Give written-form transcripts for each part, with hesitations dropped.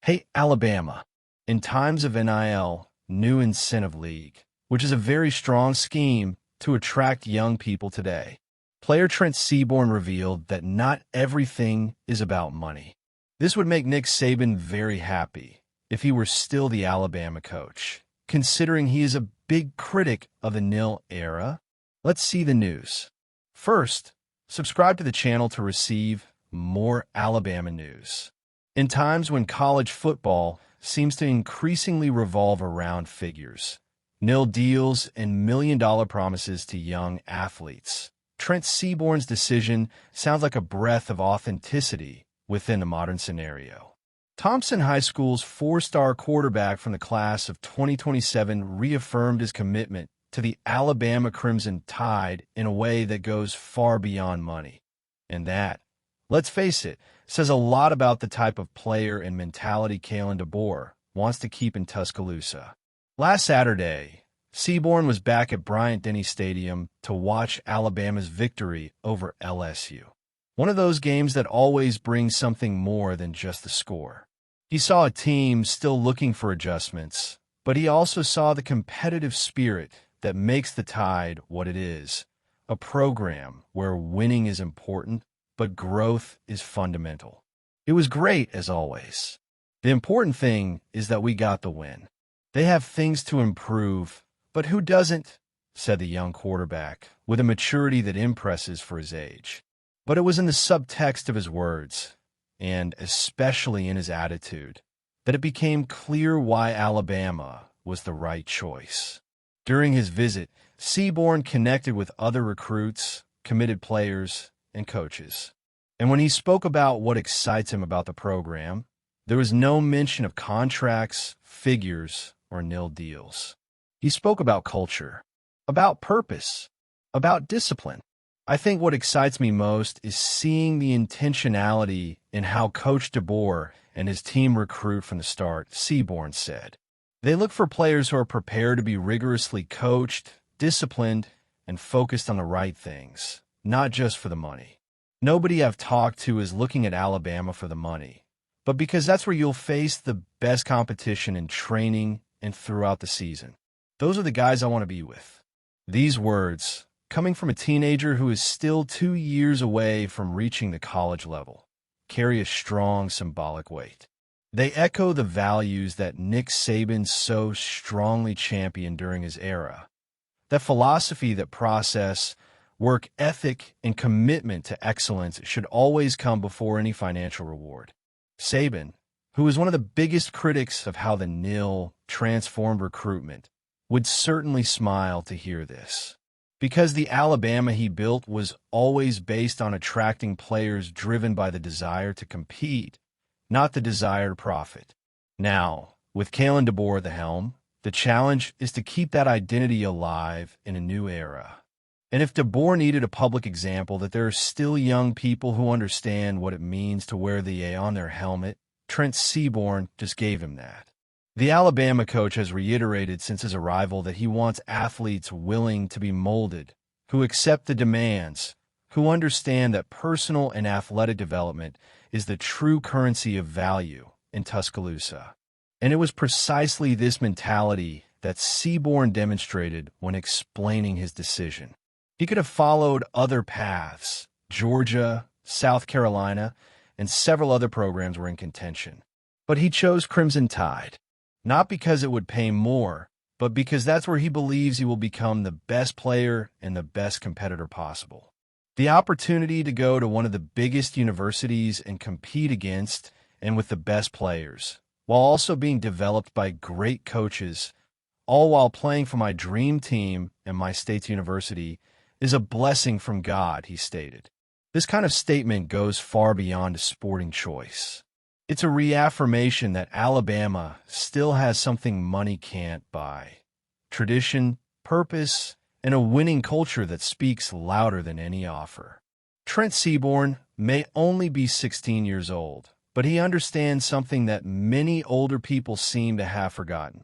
Hey, Alabama. In times of NIL, New Incentive League, which is a very strong scheme to attract young people today, player Trent Seaborn revealed that not everything is about money. This would make Nick Saban very happy if he were still the Alabama coach, considering he is a big critic of the NIL era. Let's see the news. First, subscribe to the channel to receive more Alabama news. In times when college football seems to increasingly revolve around figures, NIL deals, and million-dollar promises to young athletes, Trent Seaborn's decision sounds like a breath of authenticity within a modern scenario. Thompson High School's four-star quarterback from the class of 2027 reaffirmed his commitment to the Alabama Crimson Tide in a way that goes far beyond money. And that, let's face it, says a lot about the type of player and mentality Kalen DeBoer wants to keep in Tuscaloosa. Last Saturday, Seaborn was back at Bryant-Denny Stadium to watch Alabama's victory over LSU. One of those games that always brings something more than just the score. He saw a team still looking for adjustments, but he also saw the competitive spirit that makes the Tide what it is, a program where winning is important, but growth is fundamental. It was great, as always. The important thing is that we got the win. They have things to improve, but who doesn't? Said the young quarterback, with a maturity that impresses for his age. But it was in the subtext of his words, and especially in his attitude, that it became clear why Alabama was the right choice. During his visit, Seaborn connected with other recruits, committed players, and coaches. And when he spoke about what excites him about the program, there was no mention of contracts, figures, or NIL deals. He spoke about culture, about purpose, about discipline. I think what excites me most is seeing the intentionality in how Coach DeBoer and his team recruit from the start, Seaborn said. They look for players who are prepared to be rigorously coached, disciplined, and focused on the right things, not just for the money. Nobody I've talked to is looking at Alabama for the money, but because that's where you'll face the best competition in training and throughout the season. Those are the guys I want to be with. These words, coming from a teenager who is still 2 years away from reaching the college level, carry a strong symbolic weight. They echo the values that Nick Saban so strongly championed during his era. That philosophy, that process, work ethic, and commitment to excellence should always come before any financial reward. Saban, who is one of the biggest critics of how the NIL transformed recruitment, would certainly smile to hear this. Because the Alabama he built was always based on attracting players driven by the desire to compete, not the desire to profit. Now, with Kalen DeBoer at the helm, the challenge is to keep that identity alive in a new era. And if DeBoer needed a public example that there are still young people who understand what it means to wear the A on their helmet, Trent Seaborn just gave him that. The Alabama coach has reiterated since his arrival that he wants athletes willing to be molded, who accept the demands, who understand that personal and athletic development is the true currency of value in Tuscaloosa. And it was precisely this mentality that Seaborn demonstrated when explaining his decision. He could have followed other paths. Georgia, South Carolina, and several other programs were in contention. But he chose Crimson Tide, not because it would pay more, but because that's where he believes he will become the best player and the best competitor possible. The opportunity to go to one of the biggest universities and compete against and with the best players, while also being developed by great coaches, all while playing for my dream team and my state's university, is a blessing from God, he stated. This kind of statement goes far beyond a sporting choice. It's a reaffirmation that Alabama still has something money can't buy. Tradition, purpose, and a winning culture that speaks louder than any offer. Trent Seaborn may only be 16 years old, but he understands something that many older people seem to have forgotten.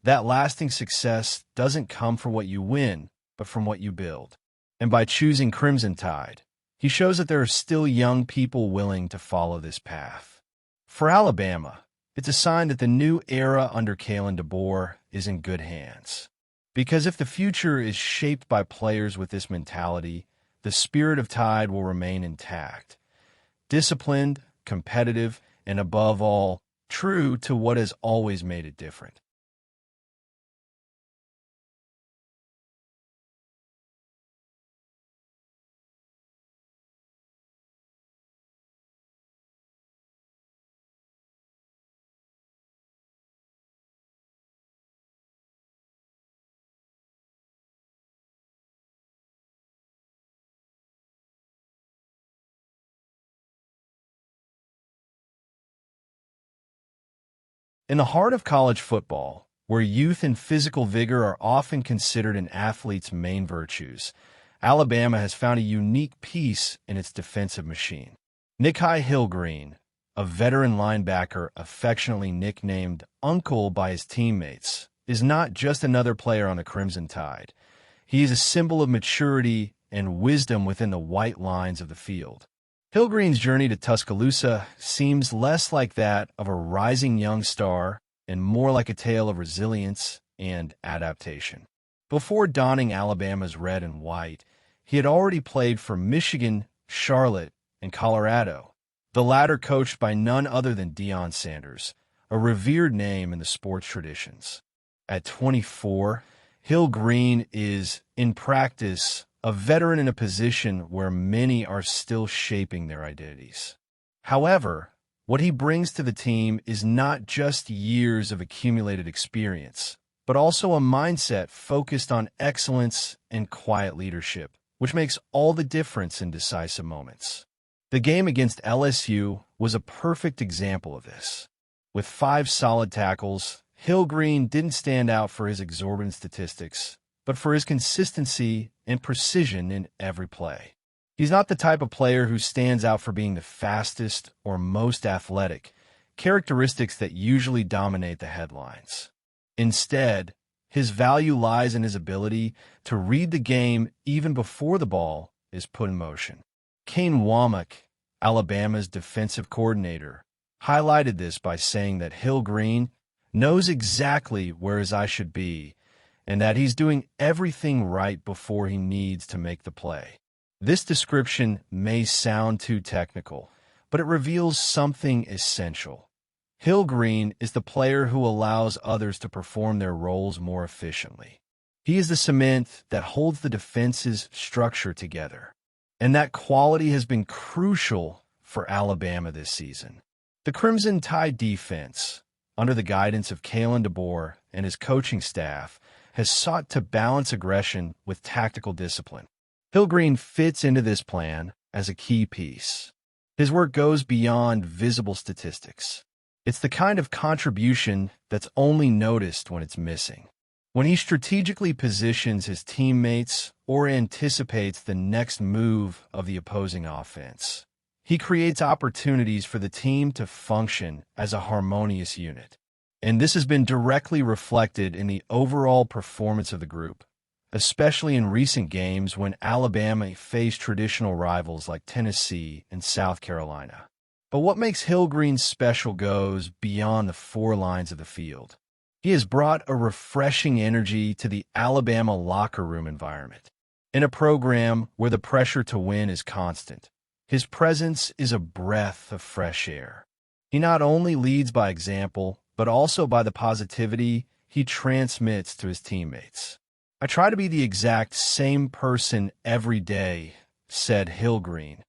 That lasting success doesn't come from what you win, but from what you build. And by choosing Crimson Tide, he shows that there are still young people willing to follow this path. For Alabama, It's a sign that the new era under Kalen DeBoer is in good hands. Because if the future is shaped by players with this mentality, the spirit of Tide will remain intact. Disciplined, competitive, and above all, true to what has always made it different. In the heart of college football, where youth and physical vigor are often considered an athlete's main virtues, Alabama has found a unique piece in its defensive machine. Nicki Hillgreen, a veteran linebacker affectionately nicknamed Uncle by his teammates, is not just another player on the Crimson Tide. He is a symbol of maturity and wisdom within the white lines of the field. Hillgreen's journey to Tuscaloosa seems less like that of a rising young star and more like a tale of resilience and adaptation. Before donning Alabama's red and white, he had already played for Michigan, Charlotte, and Colorado, the latter coached by none other than Deion Sanders, a revered name in the sports traditions. At 24, Hillgreen is, in practice, a veteran in a position where many are still shaping their identities. However, what he brings to the team is not just years of accumulated experience, but also a mindset focused on excellence and quiet leadership, which makes all the difference in decisive moments. The game against LSU was a perfect example of this. With 5 solid tackles, Hillgreen didn't stand out for his exorbitant statistics, but for his consistency and precision in every play. He's not the type of player who stands out for being the fastest or most athletic, characteristics that usually dominate the headlines. Instead, his value lies in his ability to read the game even before the ball is put in motion. Kane Womack, Alabama's defensive coordinator, highlighted this by saying that Hillgreen knows exactly where his eye should be and that he's doing everything right before he needs to make the play. This description may sound too technical, but it reveals something essential. Hillgreen is the player who allows others to perform their roles more efficiently. He is the cement that holds the defense's structure together, and that quality has been crucial for Alabama this season. The Crimson Tide defense, under the guidance of Kalen DeBoer and his coaching staff, has sought to balance aggression with tactical discipline. Hillgreen fits into this plan as a key piece. His work goes beyond visible statistics. It's the kind of contribution that's only noticed when it's missing. When he strategically positions his teammates or anticipates the next move of the opposing offense, he creates opportunities for the team to function as a harmonious unit. And this has been directly reflected in the overall performance of the group, especially in recent games when Alabama faced traditional rivals like Tennessee and South Carolina. But what makes Hillgreen special goes beyond the 4 lines of the field. He has brought a refreshing energy to the Alabama locker room environment. In a program where the pressure to win is constant, his presence is a breath of fresh air. He not only leads by example, but also by the positivity he transmits to his teammates. "I try to be the exact same person every day," said Hillgreen,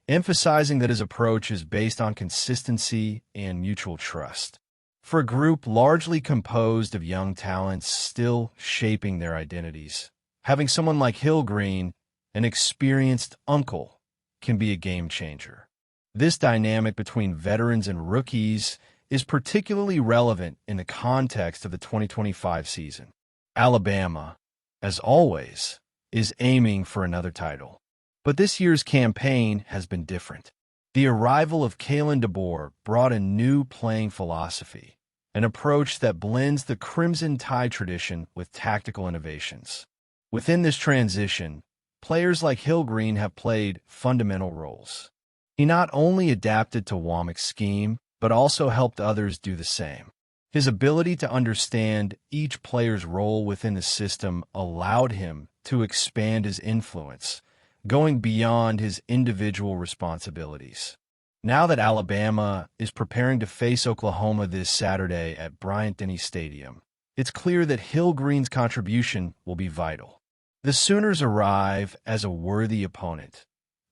emphasizing that his approach is based on consistency and mutual trust. For a group largely composed of young talents still shaping their identities, having someone like Hillgreen, an experienced uncle, can be a game changer. This dynamic between veterans and rookies is particularly relevant in the context of the 2025 season. Alabama, as always, is aiming for another title. But this year's campaign has been different. The arrival of Kalen DeBoer brought a new playing philosophy, an approach that blends the Crimson Tide tradition with tactical innovations. Within this transition, players like Hillgreen have played fundamental roles. He not only adapted to Womack's scheme, but also helped others do the same. His ability to understand each player's role within the system allowed him to expand his influence, going beyond his individual responsibilities. Now that Alabama is preparing to face Oklahoma this Saturday at Bryant-Denny Stadium, it's clear that Hill Green's contribution will be vital. The Sooners arrive as a worthy opponent,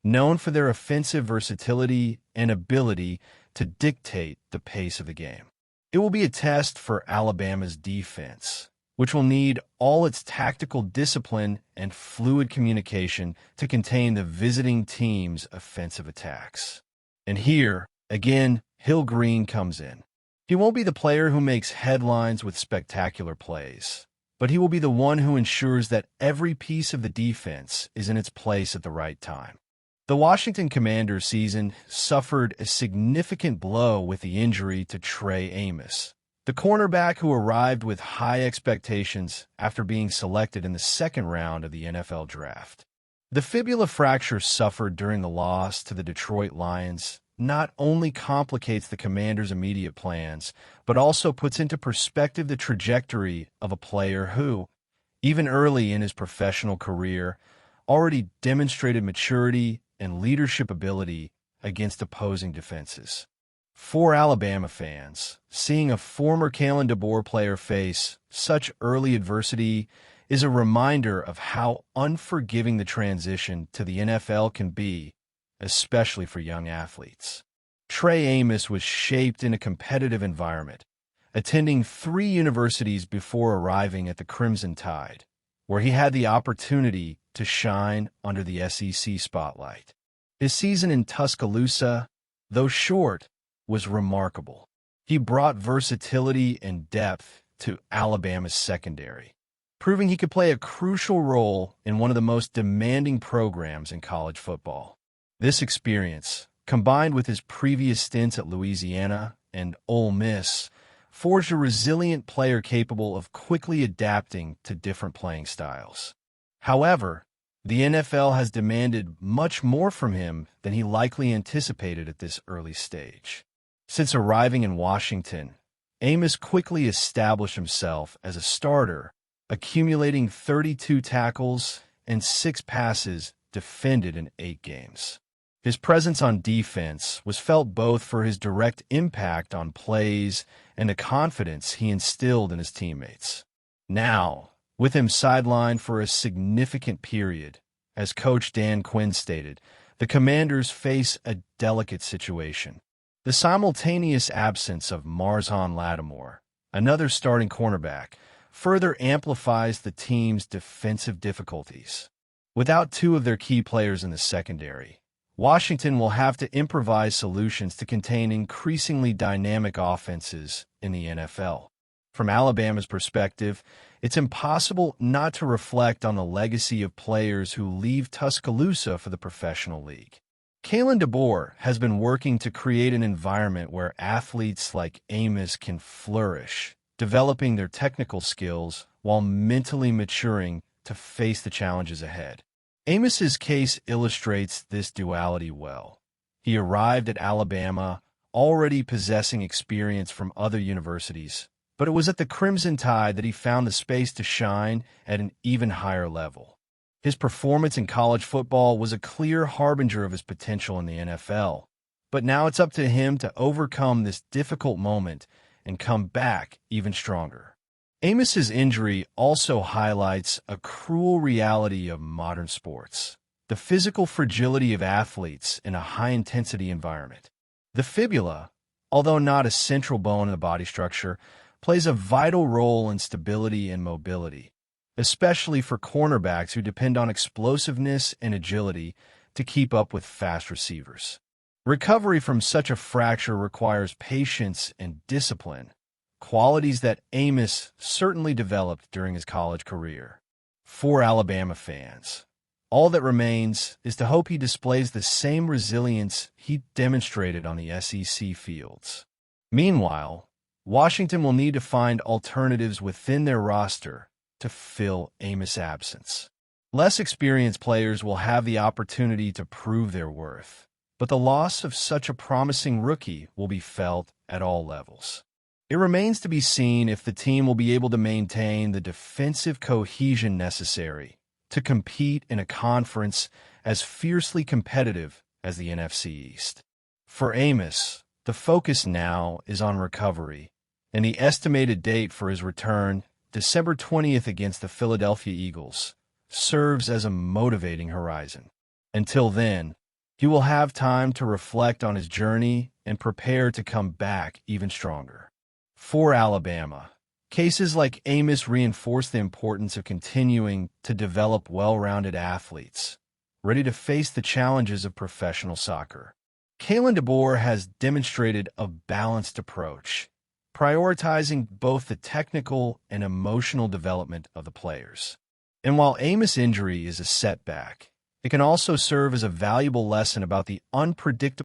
known for their offensive versatility and ability to dictate the pace of the game. It will be a test for Alabama's defense, which will need all its tactical discipline and fluid communication to contain the visiting team's offensive attacks. And here, again, Hill Green comes in. He won't be the player who makes headlines with spectacular plays, but he will be the one who ensures that every piece of the defense is in its place at the right time. The Washington Commanders season suffered a significant blow with the injury to Trey Amos, the cornerback who arrived with high expectations after being selected in the second round of the NFL Draft. The fibula fracture suffered during the loss to the Detroit Lions not only complicates the Commanders' immediate plans, but also puts into perspective the trajectory of a player who, even early in his professional career, already demonstrated maturity and leadership ability against opposing defenses. For Alabama fans, seeing a former Kalen DeBoer player face such early adversity is a reminder of how unforgiving the transition to the NFL can be, especially for young athletes. Trey Amos was shaped in a competitive environment, attending 3 universities before arriving at the Crimson Tide, where he had the opportunity to shine under the SEC spotlight. His season in Tuscaloosa, though short, was remarkable. He brought versatility and depth to Alabama's secondary, proving he could play a crucial role in one of the most demanding programs in college football. This experience, combined with his previous stints at Louisiana and Ole Miss, forged a resilient player capable of quickly adapting to different playing styles. However, the NFL has demanded much more from him than he likely anticipated at this early stage. Since arriving in Washington, Amos quickly established himself as a starter, accumulating 32 tackles and 6 passes defended in 8 games. His presence on defense was felt both for his direct impact on plays and the confidence he instilled in his teammates. Now, with him sidelined for a significant period, as Coach Dan Quinn stated, the Commanders face a delicate situation. The simultaneous absence of Marzon Lattimore, another starting cornerback, further amplifies the team's defensive difficulties. Without 2 of their key players in the secondary, Washington will have to improvise solutions to contain increasingly dynamic offenses in the NFL. From Alabama's perspective, it's impossible not to reflect on the legacy of players who leave Tuscaloosa for the professional league. Kalen DeBoer has been working to create an environment where athletes like Amos can flourish, developing their technical skills while mentally maturing to face the challenges ahead. Amos's case illustrates this duality well. He arrived at Alabama already possessing experience from other universities, but it was at the Crimson Tide that he found the space to shine at an even higher level. His performance in college football was a clear harbinger of his potential in the NFL, but now it's up to him to overcome this difficult moment and come back even stronger. Amos's injury also highlights a cruel reality of modern sports, the physical fragility of athletes in a high-intensity environment. The fibula, although not a central bone in the body structure, plays a vital role in stability and mobility, especially for cornerbacks who depend on explosiveness and agility to keep up with fast receivers. Recovery from such a fracture requires patience and discipline, qualities that Amos certainly developed during his college career. For Alabama fans, all that remains is to hope he displays the same resilience he demonstrated on the SEC fields. Meanwhile, Washington will need to find alternatives within their roster to fill Amos' absence. Less experienced players will have the opportunity to prove their worth, but the loss of such a promising rookie will be felt at all levels. It remains to be seen if the team will be able to maintain the defensive cohesion necessary to compete in a conference as fiercely competitive as the NFC East. For Amos, the focus now is on recovery, and the estimated date for his return, December 20th against the Philadelphia Eagles, serves as a motivating horizon. Until then, he will have time to reflect on his journey and prepare to come back even stronger. For Alabama, cases like Amos reinforce the importance of continuing to develop well-rounded athletes, ready to face the challenges of professional soccer. Kalen DeBoer has demonstrated a balanced approach, prioritizing both the technical and emotional development of the players. And while Amos' injury is a setback, it can also serve as a valuable lesson about the unpredictable